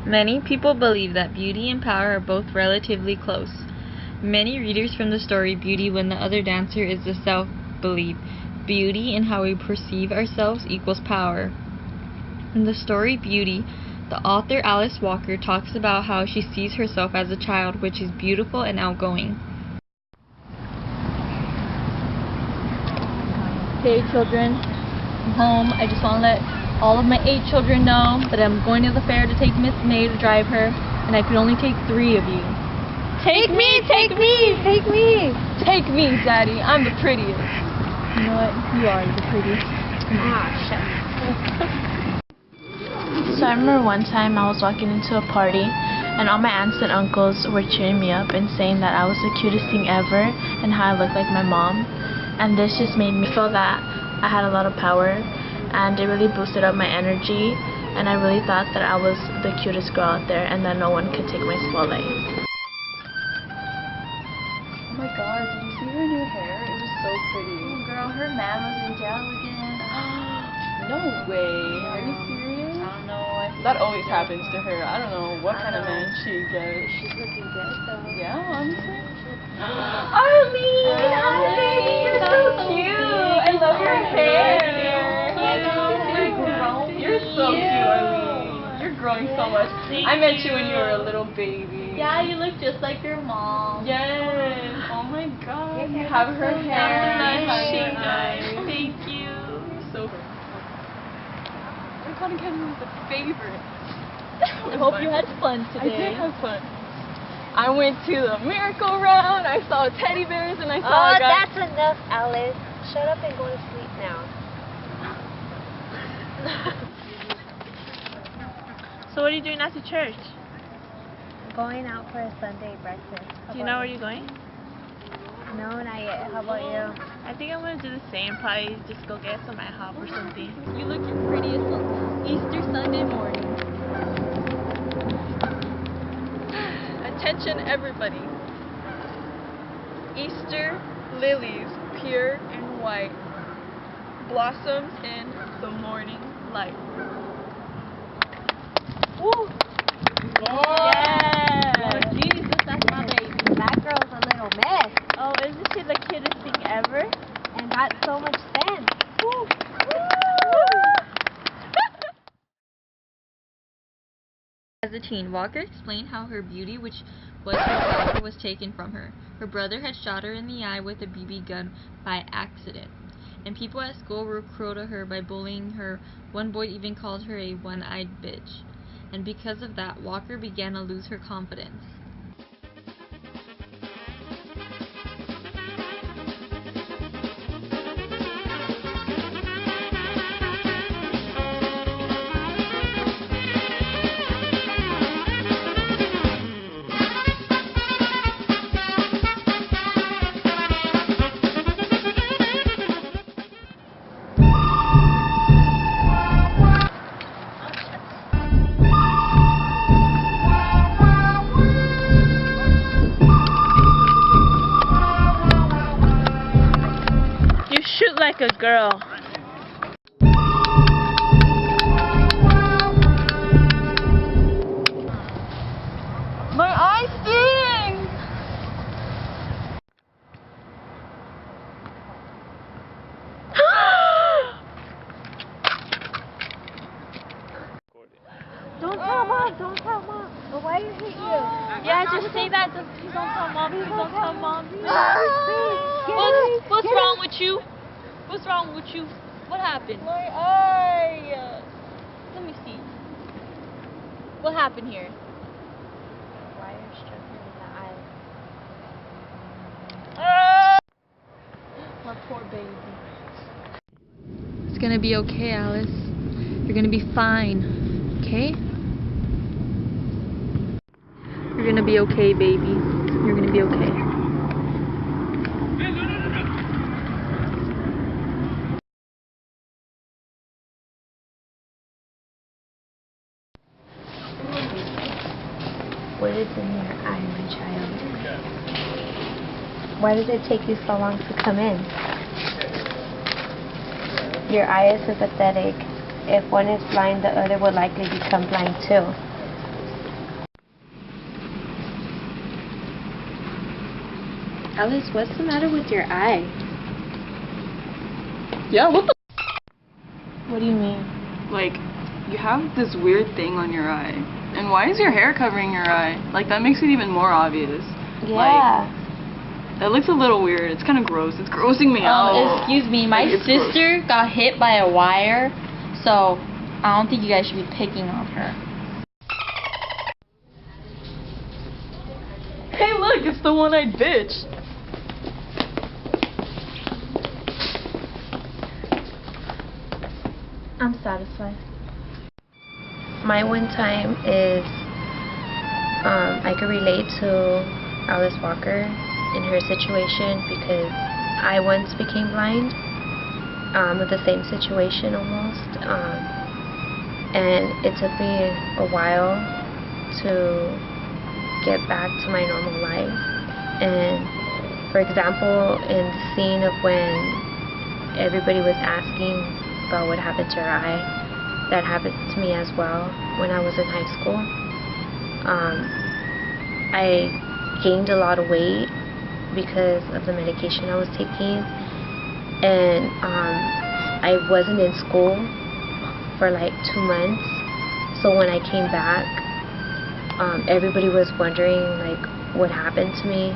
Many people believe that beauty and power are both relatively close. Many readers from the story Beauty When the Other Dancer Is the Self believe beauty and how we perceive ourselves equals power. In the story Beauty, the author Alice Walker talks about how she sees herself as a child, which is beautiful and outgoing. Hey children, I'm home. I just want to let all of my 8 children know that I'm going to the fair to take Miss May to drive her, and I can only take 3 of you. Take me, take me, take me! Take me, Daddy. I'm the prettiest. You know what? You are the prettiest. Ah, shit. So I remember one time I was walking into a party, and all my aunts and uncles were cheering me up and saying that I was the cutest thing ever and how I looked like my mom. And this just made me feel that I had a lot of power, and it really boosted up my energy, and I really thought that I was the cutest girl out there and that no one could take my spotlight. Oh my god, did you see her new hair? It was so pretty. Oh girl, her man was in jail again. No way. Are you serious? I don't know. That always happens to her. I don't know what kind of man she gets. She's looking good though. Yeah, honestly. Arlene! You're so cute! I love your hair! You're so cute, Arlene. You're growing so much. I met you when you were a little baby. Yeah, you look just like your mom. Yes. Oh my god. You have her hair. Nice. Thank you. You're so good. My cotton candy was a favorite. I hope you had fun I today. did have fun. I went to the merry-go-round, I saw teddy bears, and I saw a guy. That's enough, Alice. Shut up and go to sleep now. So what are you doing after church? Going out for a Sunday breakfast. Do you know where you're going? No, not yet. How about you? I think I'm going to do the same. Probably just go get some IHOP or something. You look your prettiest on Easter Sunday morning. Attention everybody. Easter lilies, pure and white, blossoms in the morning light. Woo! Yeah! Oh Jesus, that's my baby. That girl's a little mess. Oh, isn't she the cutest thing ever? And got so much sense. Woo! As a teen, Walker explained how her beauty, which was her power, was taken from her. Her brother had shot her in the eye with a BB gun by accident, and people at school were cruel to her by bullying her. One boy even called her a one-eyed bitch, and because of that, Walker began to lose her confidence. Shoot like a girl. My eye stings! Don't tell Mom. Don't tell Mom. But why did he hit you? Yeah, just say that. Please don't tell Mom. Please don't tell Mom. What's Get wrong with you? What's wrong with you? What happened? My eye! Let me see. What happened here? Wire struck him in the eye. My poor baby. It's gonna be okay, Alice. You're gonna be fine, okay? You're gonna be okay, baby. You're gonna be okay. What is in your eye, my child? Why did it take you so long to come in? Your eye is sympathetic. If one is blind, the other will likely become blind too. Alice, what's the matter with your eye? Yeah, what the? What do you mean? Like, you have this weird thing on your eye. And why is your hair covering your eye? Like, that makes it even more obvious. Yeah. That looks a little weird. It's kind of gross. It's grossing me out. Excuse me, my Like, it's sister got hit by a wire, so I don't think you guys should be picking on her. Hey, look, it's the one-eyed bitch. I'm satisfied. My one time is I could relate to Alice Walker in her situation because I once became blind with the same situation almost, and it took me a while to get back to my normal life. And for example, in the scene of when everybody was asking about what happened to her eye, that happened to me as well when I was in high school. I gained a lot of weight because of the medication I was taking, and I wasn't in school for like 2 months, so when I came back, everybody was wondering like what happened to me,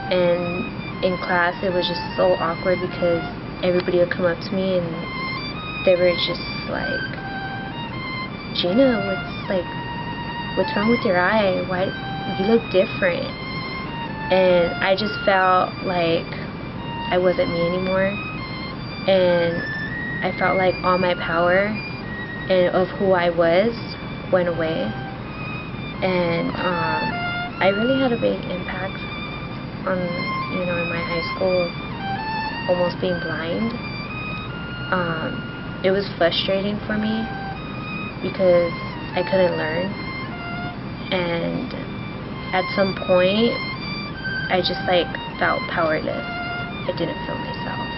and in class it was just so awkward because everybody would come up to me and they were just like, Gina, what's wrong with your eye? Why you look different? And I just felt like I wasn't me anymore, and I felt like all my power and of who I was went away. And I really had a big impact on, in my high school, almost being blind. It was frustrating for me because I couldn't learn, and at some point I just felt powerless. I didn't feel myself.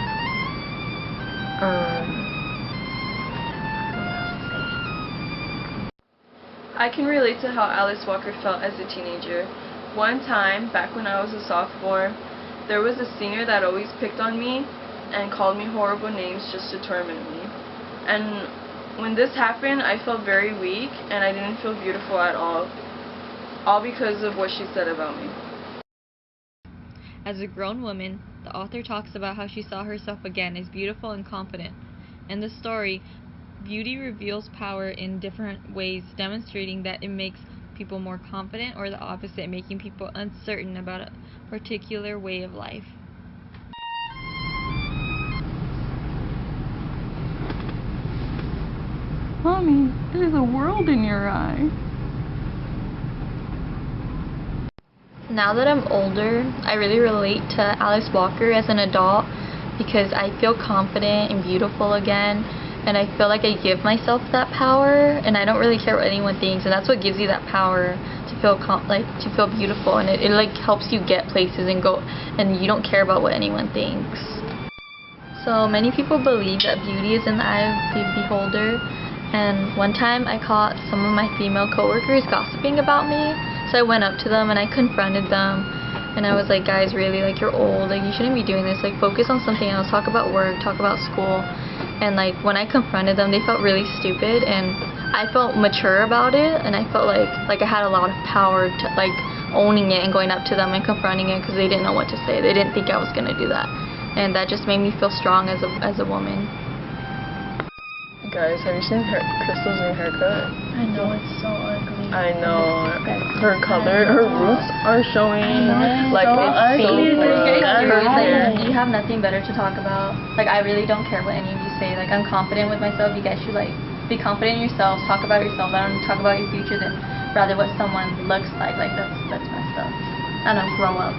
What else to say? I can relate to how Alice Walker felt as a teenager. One time, back when I was a sophomore, there was a senior that always picked on me and called me horrible names just to torment me. And when this happened, I felt very weak and I didn't feel beautiful at all because of what she said about me. As a grown woman, the author talks about how she saw herself again as beautiful and confident. In the story, beauty reveals power in different ways, demonstrating that it makes people more confident, or the opposite, making people uncertain about a particular way of life. Mommy, there's a world in your eye. Now that I'm older, I really relate to Alice Walker as an adult because I feel confident and beautiful again, and I feel like I give myself that power, and I don't really care what anyone thinks, and that's what gives you that power to feel to feel beautiful, and it helps you get places and go, and you don't care about what anyone thinks. So many people believe that beauty is in the eye of the beholder, and one time I caught some of my female coworkers gossiping about me. So I went up to them and I confronted them, and I was like, guys, really, like, you're old, like, you shouldn't be doing this, like, focus on something else, talk about work, talk about school. And like, when I confronted them, they felt really stupid, and I felt mature about it, and I felt like I had a lot of power to owning it and going up to them and confronting it, because they didn't know what to say. They didn't think I was gonna do that, and that just made me feel strong as a woman. Guys, have you seen Crystal's new haircut? I know, it's so ugly. I know. Her color, her roots are showing. Like, so it's so ugly. gross. You have nothing better to talk about. Like, I really don't care what any of you say. Like, I'm confident with myself. You guys should be confident in yourselves. Talk about yourself. I don't talk about your future than rather what someone looks like. Like, that's messed up. I don't know. Grow up.